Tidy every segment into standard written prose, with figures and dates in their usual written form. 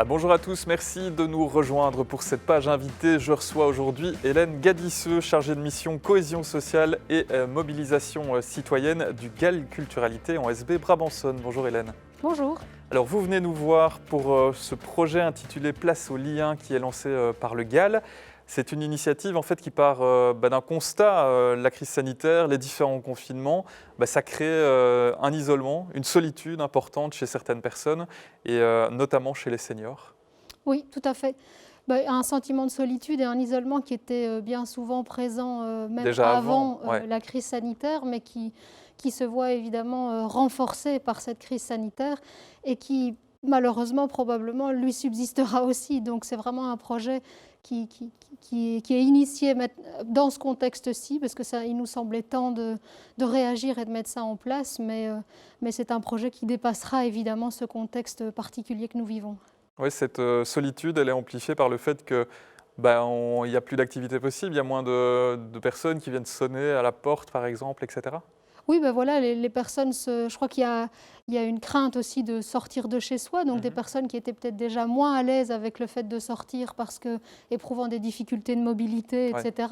Bonjour à tous, merci de nous rejoindre pour cette page invitée. Je reçois aujourd'hui Hélène Gadisseux, chargée de mission cohésion sociale et mobilisation citoyenne du GAL Culturalité en SB Brabançonne. Bonjour Hélène. Bonjour. Alors vous venez nous voir pour ce projet intitulé Place aux liens qui est lancé par le GAL. C'est une initiative en fait qui part d'un constat, la crise sanitaire, les différents confinements, ça crée un isolement, une solitude importante chez certaines personnes et notamment chez les seniors. Oui, tout à fait. Un sentiment de solitude et un isolement qui était bien souvent présent même Déjà avant ouais. la crise sanitaire, mais qui se voit évidemment renforcé par cette crise sanitaire et qui malheureusement probablement lui subsistera aussi. Donc c'est vraiment un projet qui est initié dans ce contexte-ci, parce que il nous semblait temps de réagir et de mettre ça en place, mais c'est un projet qui dépassera évidemment ce contexte particulier que nous vivons. Oui, cette solitude, elle est amplifiée par le fait que il n'y a plus d'activité possible, il y a moins de personnes qui viennent sonner à la porte par exemple, etc. Oui, voilà, les personnes, je crois qu'il y a une crainte aussi de sortir de chez soi, donc des personnes qui étaient peut-être déjà moins à l'aise avec le fait de sortir parce que éprouvant des difficultés de mobilité, etc.,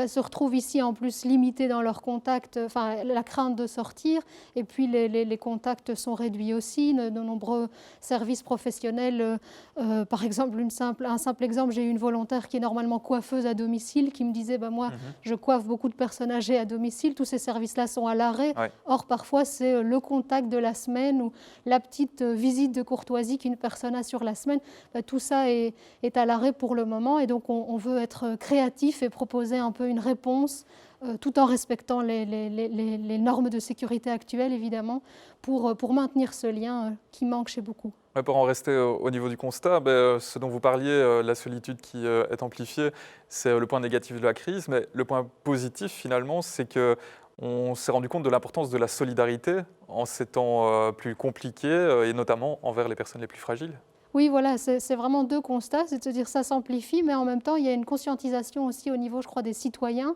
se retrouvent ici en plus limitées dans leurs contacts, enfin la crainte de sortir, et puis les contacts sont réduits aussi. De nombreux services professionnels, par exemple, un simple exemple, j'ai eu une volontaire qui est normalement coiffeuse à domicile qui me disait moi, je coiffe beaucoup de personnes âgées à domicile, tous ces services-là sont à l'arrêt. Or, parfois, c'est le contact de la semaine ou la petite visite de courtoisie qu'une personne a sur la semaine. Tout ça est à l'arrêt pour le moment, et donc on veut être créatif et proposer un peu une réponse tout en respectant les normes de sécurité actuelles, évidemment, pour maintenir ce lien qui manque chez beaucoup. Pour en rester au niveau du constat, ce dont vous parliez, la solitude qui est amplifiée, c'est le point négatif de la crise, mais le point positif finalement, c'est qu'on s'est rendu compte de l'importance de la solidarité en ces temps plus compliqués et notamment envers les personnes les plus fragiles. Oui, voilà, c'est vraiment deux constats, c'est de se dire ça s'amplifie, mais en même temps, il y a une conscientisation aussi au niveau, je crois, des citoyens,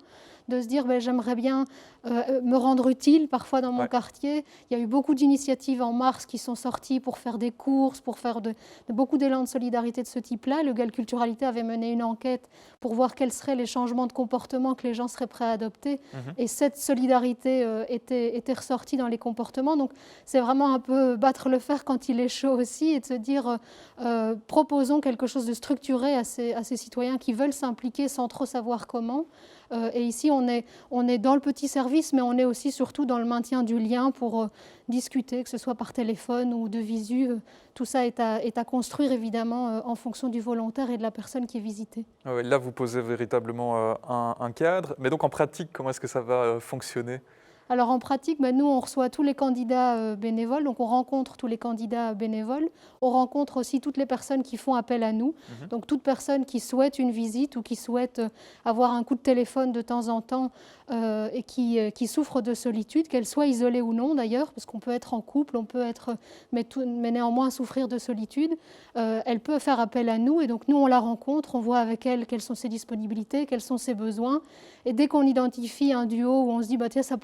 de se dire j'aimerais bien me rendre utile parfois dans mon quartier. Il y a eu beaucoup d'initiatives en mars qui sont sorties pour faire des courses, pour faire beaucoup d'élan de solidarité de ce type-là. Le GAL Culturalité avait mené une enquête pour voir quels seraient les changements de comportement que les gens seraient prêts à adopter. Et cette solidarité était ressortie dans les comportements. Donc c'est vraiment un peu battre le fer quand il est chaud aussi, et de se dire proposons quelque chose de structuré à ces citoyens qui veulent s'impliquer sans trop savoir comment. Et ici, on est dans le petit service, mais on est aussi surtout dans le maintien du lien pour discuter, que ce soit par téléphone ou de visu. Tout ça est à construire, évidemment, en fonction du volontaire et de la personne qui est visitée. Là, vous posez véritablement un cadre. Mais donc, en pratique, comment est-ce que ça va fonctionner ? Alors en pratique, nous, on reçoit tous les candidats bénévoles, donc on rencontre tous les candidats bénévoles. On rencontre aussi toutes les personnes qui font appel à nous. Donc toute personne qui souhaite une visite ou qui souhaite avoir un coup de téléphone de temps en temps et qui souffre de solitude, qu'elle soit isolée ou non d'ailleurs, parce qu'on peut être en couple, on peut être, mais néanmoins souffrir de solitude. Elle peut faire appel à nous, et donc nous, on la rencontre, on voit avec elle quelles sont ses disponibilités, quels sont ses besoins. Et dès qu'on identifie un duo où on se dit tiens, ça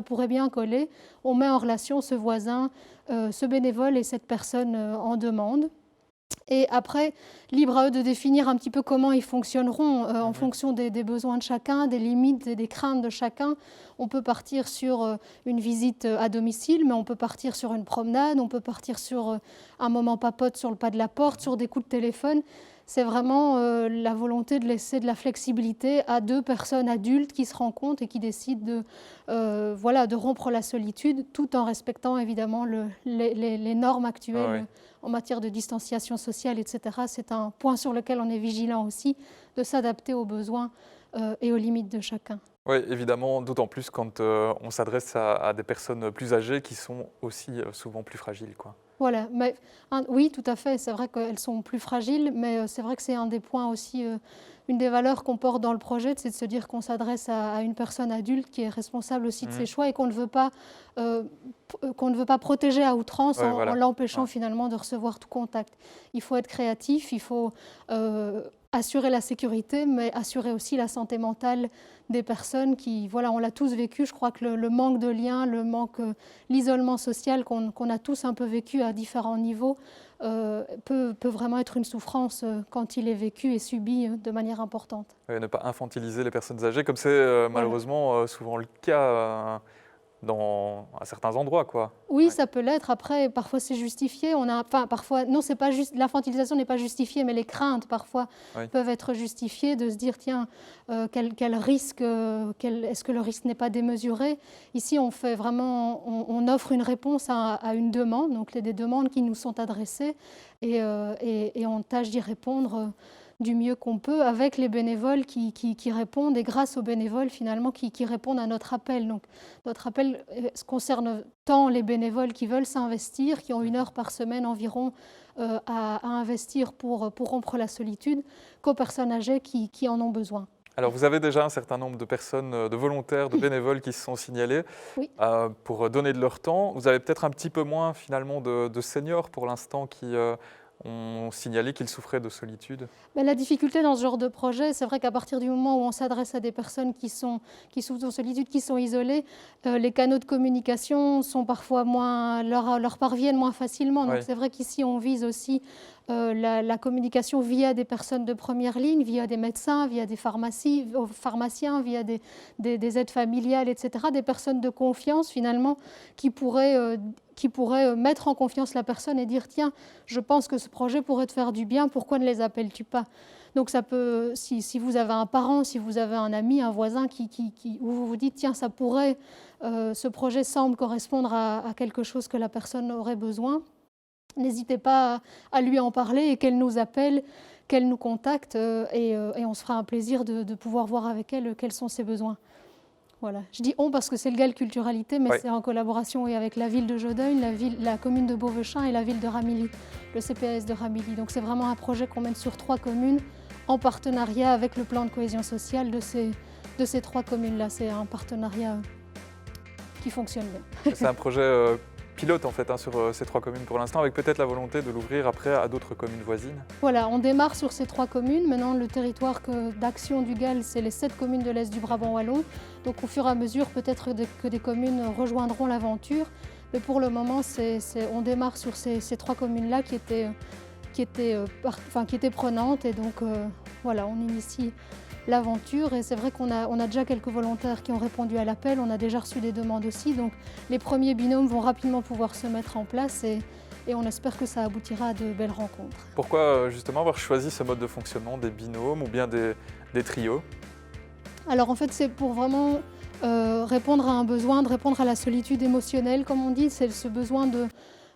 pourrait bien coller, on met en relation ce voisin, ce bénévole et cette personne en demande. Et après, libre à eux de définir un petit peu comment ils fonctionneront en fonction des besoins de chacun, des limites et des craintes de chacun. On peut partir sur une visite à domicile, mais on peut partir sur une promenade, on peut partir sur un moment papote sur le pas de la porte, sur des coups de téléphone. C'est vraiment la volonté de laisser de la flexibilité à deux personnes adultes qui se rencontrent et qui décident de rompre la solitude, tout en respectant évidemment les normes actuelles en matière de distanciation sociale, etc. C'est un point sur lequel on est vigilant aussi, de s'adapter aux besoins et aux limites de chacun. Oui, évidemment, d'autant plus quand on s'adresse à des personnes plus âgées qui sont aussi souvent plus fragiles, quoi. Voilà, oui, tout à fait, c'est vrai qu'elles sont plus fragiles, mais c'est vrai que c'est un des points aussi, une des valeurs qu'on porte dans le projet, c'est de se dire qu'on s'adresse à une personne adulte qui est responsable aussi de ses choix et qu'on ne veut pas protéger à outrance en l'empêchant finalement de recevoir tout contact. Il faut être créatif, il faut assurer la sécurité, mais assurer aussi la santé mentale des personnes qui, voilà, on l'a tous vécu. Je crois que le manque de lien, l'isolement social qu'on a tous un peu vécu à différents niveaux peut vraiment être une souffrance quand il est vécu et subi de manière importante. Et ne pas infantiliser les personnes âgées, comme c'est malheureusement souvent le cas à certains endroits, quoi. Oui, Ouais. ça peut l'être. Après, parfois c'est justifié. Parfois, non, c'est pas juste. L'infantilisation n'est pas justifiée, mais les craintes parfois Oui. peuvent être justifiées de se dire tiens, quel risque, est-ce que le risque n'est pas démesuré? Ici, on fait vraiment, on offre une réponse à une demande, donc des demandes qui nous sont adressées, et on tâche d'y répondre du mieux qu'on peut avec les bénévoles qui répondent, et grâce aux bénévoles finalement qui répondent à notre appel. Donc notre appel concerne tant les bénévoles qui veulent s'investir, qui ont 1 heure par semaine environ à investir pour rompre la solitude, qu'aux personnes âgées qui en ont besoin. Alors, vous avez déjà un certain nombre de personnes, de volontaires, de bénévoles qui se sont signalés Oui. pour donner de leur temps. Vous avez peut-être un petit peu moins finalement de seniors pour l'instant qui ont signalé qu'ils souffraient de solitude. Mais la difficulté dans ce genre de projet, c'est vrai qu'à partir du moment où on s'adresse à des personnes qui souffrent de solitude, qui sont isolées, les canaux de communication sont parfois leur parviennent moins facilement. Donc Oui. c'est vrai qu'ici on vise aussi la communication via des personnes de première ligne, via des médecins, via des pharmaciens, via des aides familiales, etc. Des personnes de confiance finalement qui pourraient mettre en confiance la personne et dire tiens, je pense que ce projet pourrait te faire du bien, pourquoi ne les appelles-tu pas? Donc ça peut, si vous avez un parent, si vous avez un ami, un voisin où vous vous dites tiens, ça pourrait, ce projet semble correspondre à quelque chose que la personne aurait besoin, n'hésitez pas à lui en parler et qu'elle nous appelle, qu'elle nous contacte et on se fera un plaisir de pouvoir voir avec elle quels sont ses besoins. Voilà. Je dis on parce que c'est le GAL Culturalité, mais Ouais. c'est en collaboration avec la ville de Jodeuil, la commune de Beauvechin et la ville de Ramilly, le CPAS de Ramilly. Donc c'est vraiment un projet qu'on mène sur 3 communes en partenariat avec le plan de cohésion sociale de ces 3 communes-là. C'est un partenariat qui fonctionne bien. C'est un projet pilote en fait sur ces 3 communes pour l'instant, avec peut-être la volonté de l'ouvrir après à d'autres communes voisines. Voilà, on démarre sur ces 3 communes. Maintenant, le territoire d'action du GAL, c'est les 7 communes de l'Est du Brabant wallon. Donc au fur et à mesure, peut-être que des communes rejoindront l'aventure. Mais pour le moment, on démarre sur ces 3 communes-là qui étaient prenantes. Et donc voilà, on initie l'aventure. Et c'est vrai qu'on a déjà quelques volontaires qui ont répondu à l'appel. On a déjà reçu des demandes aussi. Donc les premiers binômes vont rapidement pouvoir se mettre en place. Et on espère que ça aboutira à de belles rencontres. Pourquoi justement avoir choisi ce mode de fonctionnement, des binômes ou bien des trios? Alors en fait, c'est pour vraiment répondre à un besoin, de répondre à la solitude émotionnelle, comme on dit. C'est ce besoin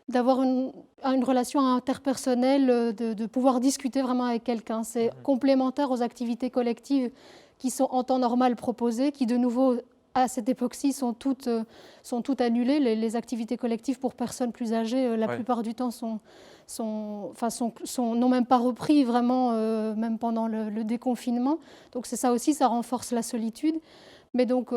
d'avoir une relation interpersonnelle, de pouvoir discuter vraiment avec quelqu'un. C'est complémentaire aux activités collectives qui sont en temps normal proposées, qui de nouveau, à cette époque-ci, sont toutes annulées. Les activités collectives pour personnes plus âgées, la plupart du temps, n'ont même pas repris vraiment, même pendant le déconfinement. Donc c'est ça aussi, ça renforce la solitude. Mais donc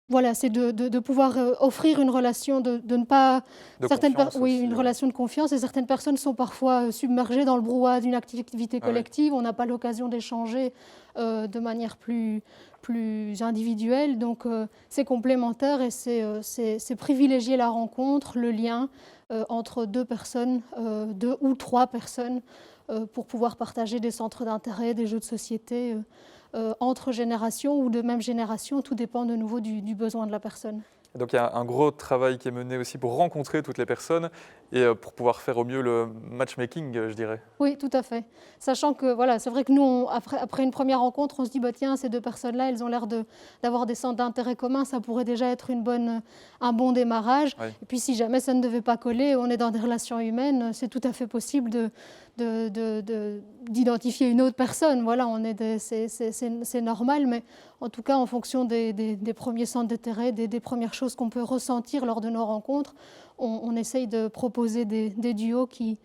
voilà, c'est de pouvoir offrir une relation, de ne pas... une relation de confiance. Et certaines personnes sont parfois submergées dans le brouhaha d'une activité collective. On n'a pas l'occasion d'échanger de manière plus individuelle. Donc c'est complémentaire et c'est privilégier la rencontre, le lien entre 2 personnes, 2 ou 3 personnes, pour pouvoir partager des centres d'intérêt, des jeux de société, entre générations ou de même génération, tout dépend de nouveau du besoin de la personne. Et donc il y a un gros travail qui est mené aussi pour rencontrer toutes les personnes et pour pouvoir faire au mieux le matchmaking, je dirais. Oui, tout à fait. Sachant que voilà, c'est vrai que nous, après une première rencontre, on se dit bah, tiens, ces 2 personnes-là, elles ont l'air d'avoir des centres d'intérêt communs, ça pourrait déjà être un bon démarrage. Oui. Et puis si jamais ça ne devait pas coller, on est dans des relations humaines, c'est tout à fait possible d'identifier une autre personne. Voilà, c'est normal, mais en tout cas, en fonction des premiers centres d'intérêt, des premières choses qu'on peut ressentir lors de nos rencontres, on essaye de proposer des duos qui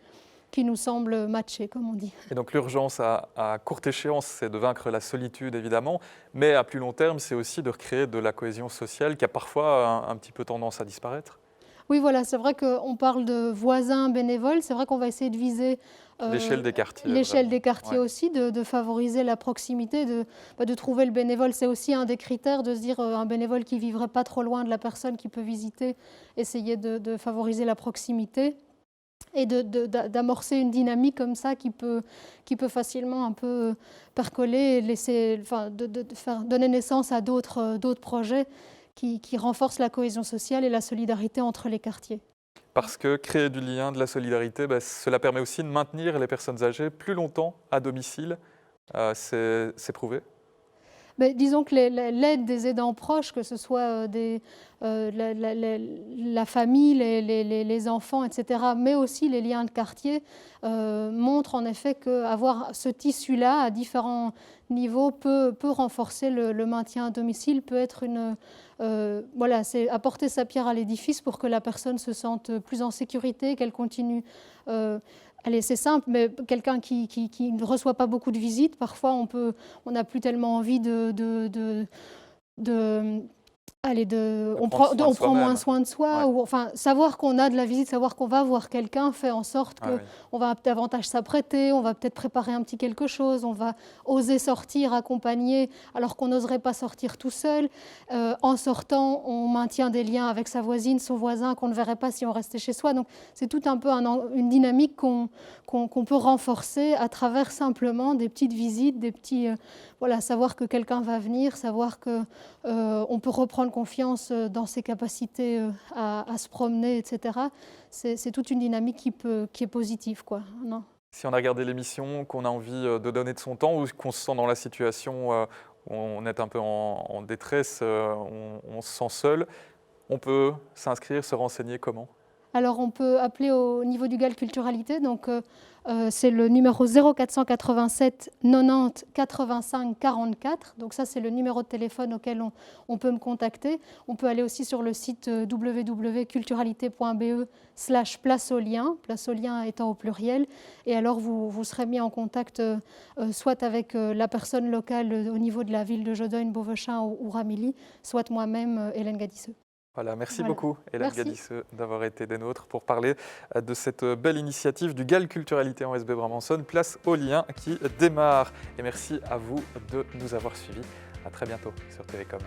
nous semblent matchés, comme on dit. Et donc l'urgence à courte échéance, c'est de vaincre la solitude, évidemment, mais à plus long terme, c'est aussi de recréer de la cohésion sociale qui a parfois un petit peu tendance à disparaître. Oui, voilà, c'est vrai qu'on parle de voisins bénévoles. C'est vrai qu'on va essayer de viser L'échelle des quartiers. l'échelle des vraiment. quartiers Ouais. aussi, de favoriser la proximité, de trouver le bénévole. C'est aussi un des critères de se dire un bénévole qui vivrait pas trop loin de la personne qui peut visiter, essayer de favoriser la proximité et d'amorcer une dynamique comme ça qui peut facilement un peu percoler et laisser, enfin, de faire donner naissance à d'autres projets qui renforcent la cohésion sociale et la solidarité entre les quartiers. Parce que créer du lien, de la solidarité, cela permet aussi de maintenir les personnes âgées plus longtemps à domicile. C'est prouvé. Mais disons que l'aide des aidants proches, que ce soit la famille, les enfants, etc., mais aussi les liens de quartier, montrent en effet qu'avoir ce tissu-là à différents niveaux peut renforcer le maintien à domicile, peut être voilà, c'est apporter sa pierre à l'édifice pour que la personne se sente plus en sécurité, qu'elle continue. Allez, c'est simple, mais quelqu'un qui ne reçoit pas beaucoup de visites, parfois on n'a plus tellement envie on prend moins soin de soi. Ouais. Ou, enfin, savoir qu'on a de la visite, savoir qu'on va voir quelqu'un fait en sorte Ah oui. qu'on va davantage s'apprêter, on va peut-être préparer un petit quelque chose, on va oser sortir accompagné alors qu'on n'oserait pas sortir tout seul. En sortant, on maintient des liens avec sa voisine, son voisin qu'on ne verrait pas si on restait chez soi. Donc c'est tout un peu une dynamique qu'on peut renforcer à travers simplement des petites visites, des petits... voilà, savoir que quelqu'un va venir, savoir qu'on peut reprendre confiance dans ses capacités à se promener, etc. C'est toute une dynamique qui est positive, quoi. Non. Si on a regardé l'émission, qu'on a envie de donner de son temps ou qu'on se sent dans la situation où on est un peu en détresse, on se sent seul, on peut s'inscrire, se renseigner comment? Alors on peut appeler au niveau du GAL Culturalité, donc c'est le numéro 0487 90 85 44, donc ça c'est le numéro de téléphone auquel on peut me contacter. On peut aller aussi sur le site www.culturalité.be/place au lien étant au pluriel, et alors vous serez mis en contact soit avec la personne locale au niveau de la ville de Jodogne, Beauvechin ou Ramilly, soit moi-même, Hélène Gadisseux. Voilà, merci Voilà. beaucoup Hélène Merci. Gadisseux d'avoir été des nôtres pour parler de cette belle initiative du GAL Culturalité en SB Bramançonne, place au lien qui démarre. Et merci à vous de nous avoir suivis. À très bientôt sur Télécom.